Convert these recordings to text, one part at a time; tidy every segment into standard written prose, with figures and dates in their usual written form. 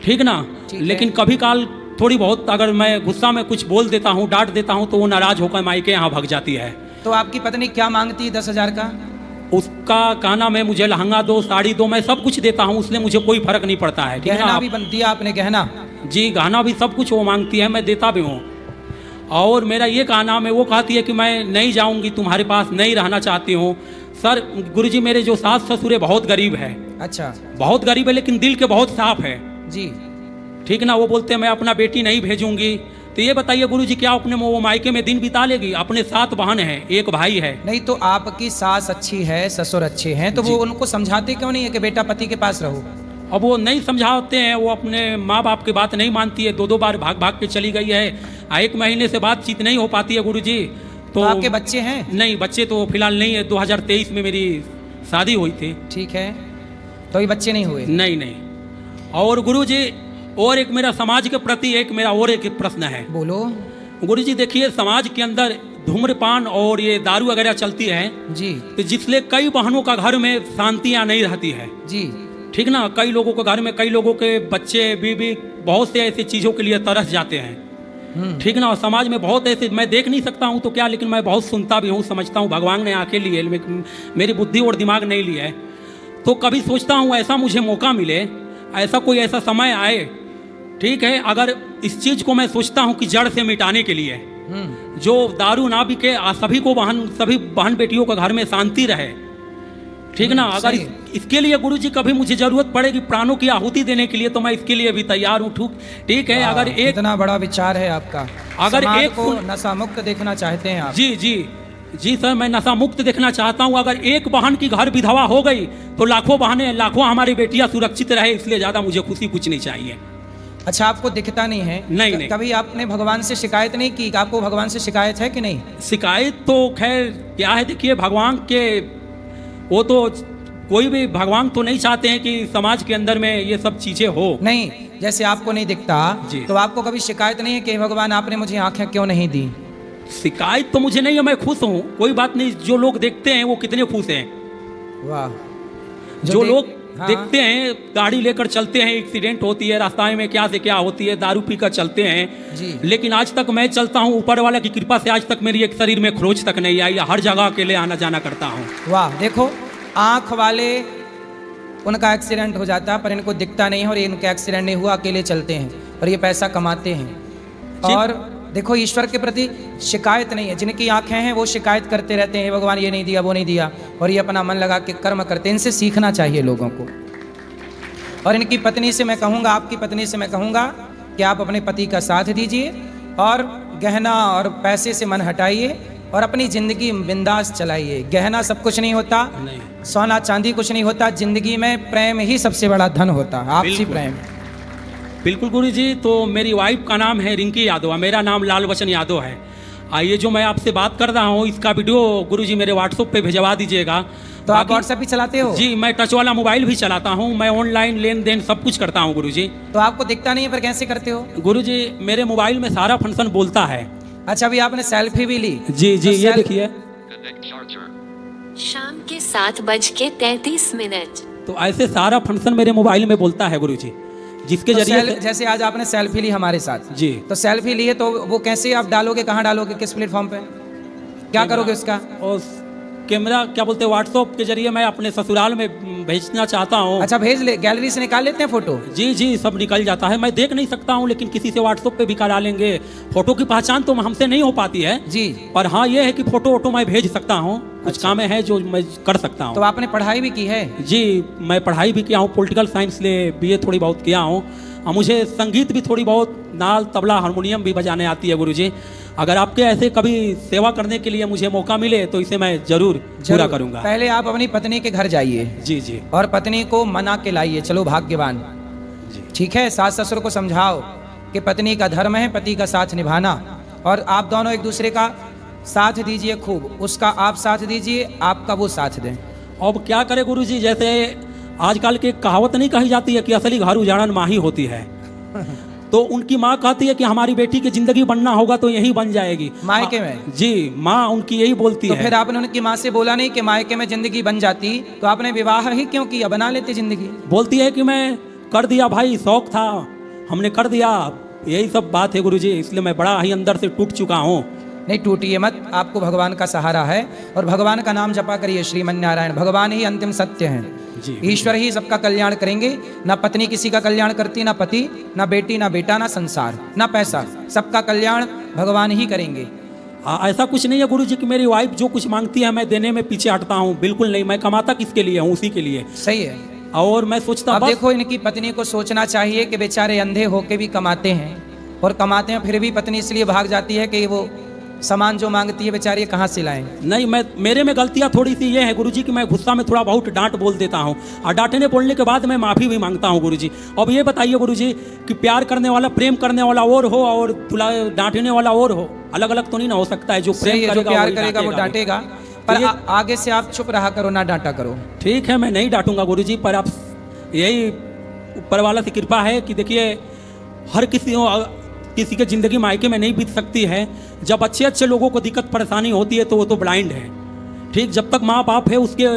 ठीक ना। लेकिन कभी काल थोड़ी बहुत अगर मैं गुस्सा में कुछ बोल देता हूँ, डांट देता हूँ, तो वो नाराज होकर मायके यहाँ भाग जाती है। तो आपकी पत्नी क्या मांगती है 10,000 का? उसका कहना मैं मुझे लहंगा दो, साड़ी दो, मैं सब कुछ देता हूँ, उसने मुझे कोई फर्क नहीं पड़ता है। गहना भी दिया आपने? गहना जी, गहना भी सब कुछ वो मांगती है, मैं देता भी हूँ। और मेरा ये कहना है, वो कहती है कि मैं नहीं जाऊँगी तुम्हारे पास, नहीं रहना चाहती हूँ। सर गुरुजी, मेरे जो सास ससुर है बहुत गरीब है। अच्छा। बहुत गरीब है, लेकिन दिल के बहुत साफ है जी। ठीक ना। वो बोलते हैं मैं अपना बेटी नहीं भेजूंगी। तो ये बताइए गुरुजी, क्या अपने वो मायके में दिन बिता लेगी? अपने 7 बहन हैं, एक भाई है। नहीं तो आपकी सास अच्छी है, ससुर अच्छे हैं, तो वो उनको समझाते क्यों नहीं है कि बेटा पति के पास रहो? अब वो नहीं समझाते हैं, वो अपने माँ बाप की बात नहीं मानती है। 2-2 बार भाग भाग के चली गई है। 1 महीने से बातचीत नहीं हो पाती है गुरुजी। तो आपके बच्चे हैं? नहीं, बच्चे तो फिलहाल नहीं है। 2023 में मेरी शादी हुई थी। ठीक है, तो ये बच्चे नहीं हुए? नहीं। और गुरुजी, और एक मेरा समाज के प्रति एक मेरा और एक प्रश्न है। बोलो। गुरुजी देखिए, समाज के अंदर धूम्रपान और ये दारू वगैरह चलती है जी, तो जिससे कई बहनों का घर में शांतियाँ नहीं रहती है। जी ठीक ना। कई लोगों के घर में, कई लोगों के बच्चे बीबी बहुत से ऐसी चीज़ों के लिए तरस जाते हैं। ठीक ना। और समाज में बहुत ऐसे, मैं देख नहीं सकता हूँ तो क्या, लेकिन मैं बहुत सुनता भी हूँ, समझता हूँ। भगवान ने आंखें लिए, मेरी बुद्धि और दिमाग नहीं लिया है। तो कभी सोचता हूँ ऐसा मुझे मौका मिले, ऐसा कोई ऐसा समय आए, ठीक है, अगर इस चीज़ को मैं सोचता हूँ कि जड़ से मिटाने के लिए जो दारू ना बिके, सभी बहन बेटियों के घर में शांति रहे। ठीक ना। अगर इसके लिए गुरुजी कभी मुझे जरूरत पड़ेगी प्राणों की आहुति देने के लिए, तो मैं इसके लिए भी तैयार हूँ। ठीक है। अगर एक इतना बड़ा विचार है आपका, अगर समाज एक को नशा मुक्त देखना चाहते हैं आप? जी सर, मैं नशा मुक्त देखना चाहता हूँ। अगर एक बहन की घर विधवा हो गई तो लाखों बहनें, लाखों हमारी बेटियां सुरक्षित रहे, इसलिए ज्यादा मुझे खुशी कुछ नहीं चाहिए। अच्छा, आपको दिखता नहीं है? नहीं। कभी आपने भगवान से शिकायत नहीं की? आपको भगवान से शिकायत है कि नहीं? शिकायत तो खैर क्या है, देखिए भगवान के, वो तो कोई भी भगवान तो नहीं चाहते हैं कि समाज के अंदर में ये सब चीजें हो। नहीं, जैसे आपको नहीं दिखता तो आपको कभी शिकायत नहीं है कि भगवान आपने मुझे आंखें क्यों नहीं दी? शिकायत तो मुझे नहीं है, मैं खुश हूँ, कोई बात नहीं। जो लोग देखते हैं वो कितने खुश हैं। वाह। जो लोग देखते हैं, गाड़ी लेकर चलते हैं, एक्सीडेंट होती है, रास्ते में क्या से क्या होती है, दारू पीकर चलते हैं जी। लेकिन आज तक मैं चलता हूँ, ऊपर वाले की कृपा से आज तक मेरी एक शरीर में खरोच तक नहीं आई। हर जगह अकेले आना जाना करता हूँ। वाह। देखो, आँख वाले उनका एक्सीडेंट हो जाता पर इनको दिखता नहीं है, और इनका एक्सीडेंट नहीं हुआ, अकेले चलते हैं और ये पैसा कमाते हैं। और देखो, ईश्वर के प्रति शिकायत नहीं है। जिनकी आंखें हैं वो शिकायत करते रहते हैं, भगवान ये नहीं दिया, वो नहीं दिया, और ये अपना मन लगा के कर्म करते हैं। इनसे सीखना चाहिए लोगों को। और इनकी पत्नी से मैं कहूँगा, आपकी पत्नी से मैं कहूँगा कि आप अपने पति का साथ दीजिए और गहना और पैसे से मन हटाइए और अपनी ज़िंदगी बिंदास चलाइए। गहना सब कुछ नहीं होता, नहीं। सोना चांदी कुछ नहीं होता। ज़िंदगी में प्रेम ही सबसे बड़ा धन होता है, आपसी प्रेम। बिल्कुल गुरुजी। तो मेरी वाइफ का नाम है रिंकी यादव, मेरा नाम लाल बचन यादव है। ये जो मैं आपसे बात कर रहा हूँ, इसका वीडियो गुरुजी मेरे व्हाट्सएप पे भिजवा दीजिएगा। तो आप व्हाट्सएप भी चलाते हो? जी, मैं टच वाला मोबाइल भी चलाता हूँ, मैं ऑनलाइन लेन देन सब कुछ करता हूँ गुरुजी। तो आपको दिखता नहीं है, पर कैसे करते हो? गुरुजी, मेरे मोबाइल में सारा फंक्शन बोलता है। अच्छा, अभी आपने सेल्फी भी ली? जी, तो ये देखिए। शाम के 7:33। तो ऐसे सारा फंक्शन मेरे मोबाइल में बोलता है गुरुजी, जिसके जरिए जैसे आज आपने सेल्फी ली हमारे साथ जी, तो सेल्फी ली है, तो वो कैसे आप डालोगे, कहाँ डालोगे, किस प्लेटफॉर्म पे, क्या करोगे उसका? और कैमरा क्या बोलते हैं, व्हाट्सएप के जरिए मैं अपने ससुराल में भेजना चाहता हूँ। अच्छा, भेज ले, गैलरी से निकाल लेते हैं फोटो? जी, सब निकल जाता है। मैं देख नहीं सकता हूँ, लेकिन किसी से व्हाट्सएप पे भी करा लेंगे। फोटो की पहचान तो हमसे नहीं हो पाती है जी, पर हाँ ये है कि फोटो मैं भेज सकता हूँ। कुछ काम है जो मैं कर सकता हूँ। तो आपने पढ़ाई भी की है? जी, मैं पढ़ाई भी किया हूँ, पॉलिटिकल साइंस ले BA थोड़ी बहुत किया हूँ। और मुझे संगीत भी थोड़ी बहुत, नाल तबला हारमोनियम भी बजाने आती है गुरुजी। अगर आपके ऐसे कभी सेवा करने के लिए मुझे मौका मिले तो इसे मैं जरूर पूरा करूंगा। पहले आप अपनी पत्नी के घर जाइए। जी, और पत्नी को मना के लाइए, चलो भाग्यवान जी, ठीक है। सास ससुर को समझाओ कि पत्नी का धर्म है पति का साथ निभाना, और आप दोनों एक दूसरे का साथ दीजिए खूब। उसका आप साथ दीजिए, आपका वो साथ दें। अब क्या करे गुरुजी, जैसे आजकल की कहावत नहीं कही जाती है कि असली घर उजाड़न माँ ही होती है। तो उनकी माँ कहती है कि हमारी बेटी की जिंदगी बनना होगा तो यही बन जाएगी मायके में। जी, माँ उनकी यही बोलती है। तो फिर आपने उनकी माँ से बोला नहीं कि मायके में जिंदगी बन जाती, तो आपने विवाह ही क्यों किया, बना लेते जिंदगी? बोलती है कि मैं कर दिया भाई, शौक था, हमने कर दिया, यही सब बात है गुरुजी, इसलिए मैं बड़ा ही अंदर से टूट चुका हूँ। नहीं टूटिए मत, आपको भगवान का सहारा है और भगवान का नाम जपा करिए, श्रीमन नारायण। भगवान ही अंतिम सत्य हैं, जी ईश्वर ही सबका कल्याण करेंगे। ना पत्नी किसी का कल्याण करती, ना पति, ना बेटी, ना बेटा, ना संसार, ना पैसा, सबका कल्याण भगवान ही करेंगे। ऐसा कुछ नहीं है गुरुजी कि मेरी वाइफ जो कुछ मांगती है मैं देने में पीछे हटता हूँ, बिल्कुल नहीं। मैं कमाता किसके लिए हूँ? उसी के लिए। सही है। और मैं सोचता अब बस देखो इनकी पत्नी को सोचना चाहिए कि बेचारे अंधे होके भी कमाते हैं, और कमाते हैं फिर भी पत्नी इसलिए भाग जाती है कि वो सामान जो मांगती है बेचारी कहाँ से लाएं। नहीं, मेरे में गलतियाँ थोड़ी सी ये है गुरुजी कि मैं गुस्सा में थोड़ा बहुत डांट बोल देता हूँ, और डांटने बोलने के बाद मैं माफ़ी भी मांगता हूँ गुरुजी। अब ये बताइए गुरुजी कि प्यार करने वाला, प्रेम करने वाला और हो और डांटने वाला और हो, अलग अलग तो नहीं ना हो सकता है। जो प्रेम जो करेगा, प्यार वही करेगा वो डांटेगा, पर आगे से आप चुप रहा करो, ना डांटा करो। ठीक है, मैं नहीं डांटूंगा गुरुजी, पर आप यही ऊपर वाला से कृपा है कि देखिए हर किसी के ज़िंदगी मायके में नहीं बीत सकती है। जब अच्छे अच्छे लोगों को दिक्कत परेशानी होती है तो वो तो ब्लाइंड है। ठीक, जब तक माँ बाप है उसके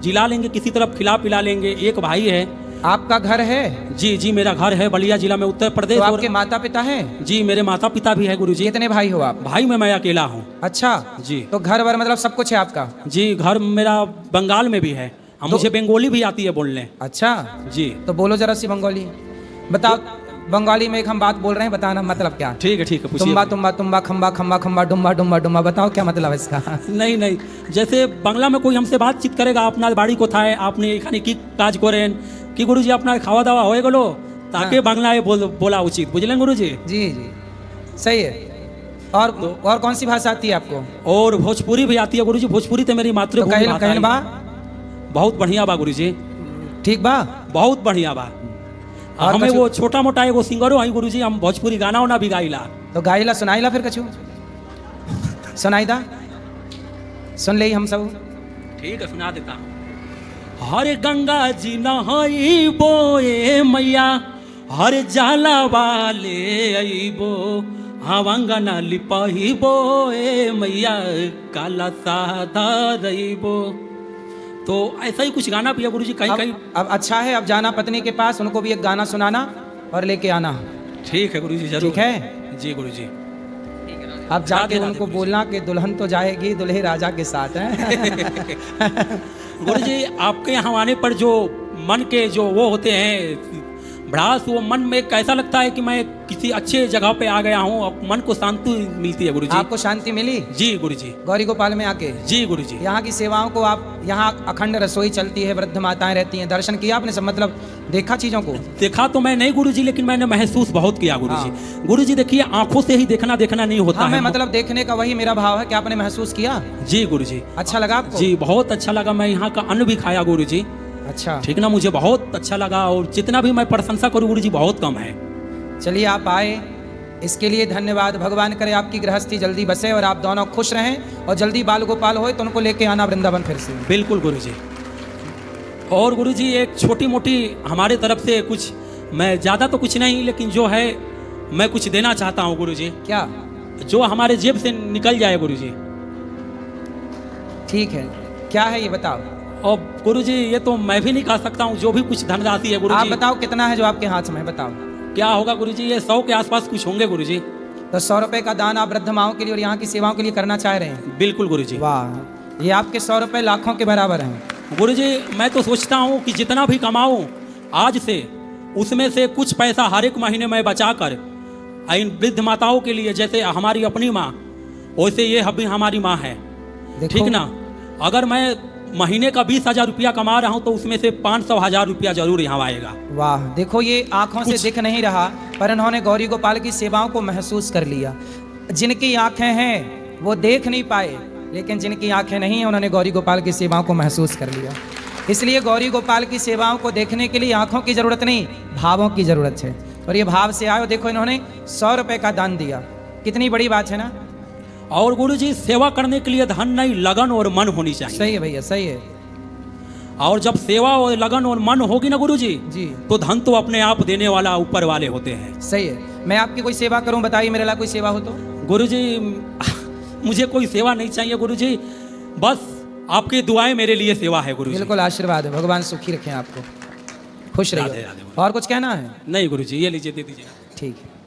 जिला लेंगे, किसी तरफ खिला पिला लेंगे। एक भाई है। आपका घर है? जी जी, मेरा घर है बलिया जिला में, उत्तर प्रदेश। तो आपके माता पिता हैं? जी, मेरे माता पिता भी है गुरुजी। कितने भाई हो आप? भाई में मैं अकेला हूँ। अच्छा जी। तो घर वर मतलब सब कुछ है आपका? जी, घर मेरा बंगाल में भी है। मुझे बंगाली भी आती है बोलने। अच्छा जी, तो बोलो जरा सी बंगाली, बताओ। बंगाली में एक हम बात बोल रहे हैं, बताना मतलब क्या? ठीक है ठीक है, पूछिए। तुम्बा तुम्बा तुम्बा खम्बा खम्बा खम्बा डुम्बा डुम्बा डुम्बा, बताओ क्या मतलब है इसका? नहीं नहीं, जैसे बांग्ला में कोई हमसे बातचीत करेगा, अपना बाड़ी को था आपने एखाने की काज करें कि गुरुजी अपना खावा दावा हो गलो, ताकि बांग्लाয় बोला उचित, बुझलें गुरुजी? जी जी, सही है। और कौन सी भाषा आती है आपको? और भोजपुरी भी आती है गुरुजी। भोजपुरी तो मेरी मातृभूमि भाषा है। बा बहुत बढ़िया बा गुरुजी, ठीक बा, बहुत बढ़िया बा। और हमें वो छोटा मोटा एगो सिंगरो है गुरुजी, हम भोजपुरी गाना वाना भी गाइला। तो गाइला सुनाइला फिर कछु सुनाई दा, सुन ले हम सब। ठीक है, सुना देता हूँ। हर गंगा जी नहाई बोए मैया, हर जाला वाले अइबो, हवंगना लिपाही बोए मैया, काला साधा रइबो। तो ऐसा ही कुछ गाना भी है गुरुजी कहीं कहीं। अब अच्छा है, अब जाना पत्नी के पास, उनको भी एक गाना सुनाना और लेके आना। ठीक है गुरुजी, जरूर। ठीक है जी गुरुजी। अब जाके उनको बोलना कि दुल्हन तो जाएगी दुल्हे राजा के साथ है। गुरुजी, आपके यहाँ आने पर जो मन के जो वो होते हैं भड़ास, वो मन में कैसा लगता है कि मैं किसी अच्छे जगह पे आ गया हूँ और मन को शांति मिलती है गुरुजी। आपको शांति मिली? जी गुरुजी। गौरी गोपाल में आके? जी गुरुजी। यहाँ की सेवाओं को आप, यहाँ अखंड रसोई चलती है, वृद्ध माताएं रहती हैं, दर्शन किया आपने सब, मतलब देखा चीजों को? देखा तो मैं नहीं गुरुजी, लेकिन मैंने महसूस बहुत किया गुरुजी। गुरुजी देखिए, आंखों से ही देखना नहीं होता है। मैं मतलब देखने का वही मेरा भाव है कि आपने महसूस किया। जी गुरुजी। अच्छा लगा आपको? जी, बहुत अच्छा लगा। मैं यहाँ का अन्न भी खाया गुरुजी। अच्छा, ठीक ना, मुझे बहुत अच्छा लगा, और जितना भी मैं प्रशंसा करूँ गुरुजी बहुत कम है। चलिए आप आए, इसके लिए धन्यवाद। भगवान करे आपकी गृहस्थी जल्दी बसे और आप दोनों खुश रहें, और जल्दी बाल गोपाल होए तो उनको लेके आना वृंदावन फिर से। बिल्कुल गुरुजी। और गुरुजी एक छोटी मोटी हमारे तरफ से कुछ, मैं ज़्यादा तो कुछ नहीं, लेकिन जो है मैं कुछ देना चाहता हूँ गुरुजी। क्या? जो हमारे जेब से निकल जाए गुरुजी। ठीक है, क्या है ये बताओ। और गुरुजी ये तो मैं भी नहीं कह सकता हूँ, जो भी कुछ धनराशि है आप गुरुजी। बताओ कितना है जो आपके हाथ में, बताओ। क्या होगा गुरुजी? ये 100 के आसपास कुछ होंगे गुरुजी। तो 100 रुपए का दान आप वृद्ध माओं के लिए और यहाँ की सेवाओं के लिए करना चाह रहे हैं? बिल्कुल गुरुजी। वाह, ये आपके 100 रुपए लाखों के बराबर हैं। गुरुजी, मैं तो सोचता हूँ कि जितना भी कमाऊँ आज से, उसमें से कुछ पैसा हर एक महीने में बचा कर इन वृद्ध माताओं के लिए, जैसे हमारी अपनी माँ, वैसे ये अभी हमारी माँ है। ठीक ना, अगर मैं महीने का 20,000 रुपया कमा रहा हूँ तो उसमें से 500,000 रुपया जरूर यहाँ आएगा। वाह, देखो ये आंखों से दिख नहीं रहा, पर इन्होंने गौरी गोपाल की सेवाओं को महसूस कर लिया। जिनकी आंखें हैं वो देख नहीं पाए, लेकिन जिनकी आंखें नहीं हैं उन्होंने गौरी गोपाल की सेवाओं को महसूस कर लिया। इसलिए गौरी गोपाल की सेवाओं को देखने के लिए आंखों की जरूरत नहीं, भावों की जरूरत है। और ये भाव से आए, देखो इन्होंने 100 रुपए का दान दिया, कितनी बड़ी बात है ना। और गुरुजी, सेवा करने के लिए धन नहीं, लगन और मन होनी चाहिए। सही है भैया, सही है। और जब सेवा और लगन और मन होगी ना गुरुजी जी, तो धन तो अपने आप देने वाला ऊपर वाले होते हैं। सही है। मैं आपकी कोई सेवा करूं, बताइए मेरे लिए कोई सेवा हो तो। गुरुजी, मुझे कोई सेवा नहीं चाहिए गुरुजी, बस आपकी दुआएं मेरे लिए सेवा है गुरुजी। बिल्कुल आशीर्वाद है, भगवान सुखी रखें आपको। खुश राधे रहिए। राधे। और कुछ कहना है? नहीं गुरुजी, ये लीजिए, दे दीजिए। ठीक है।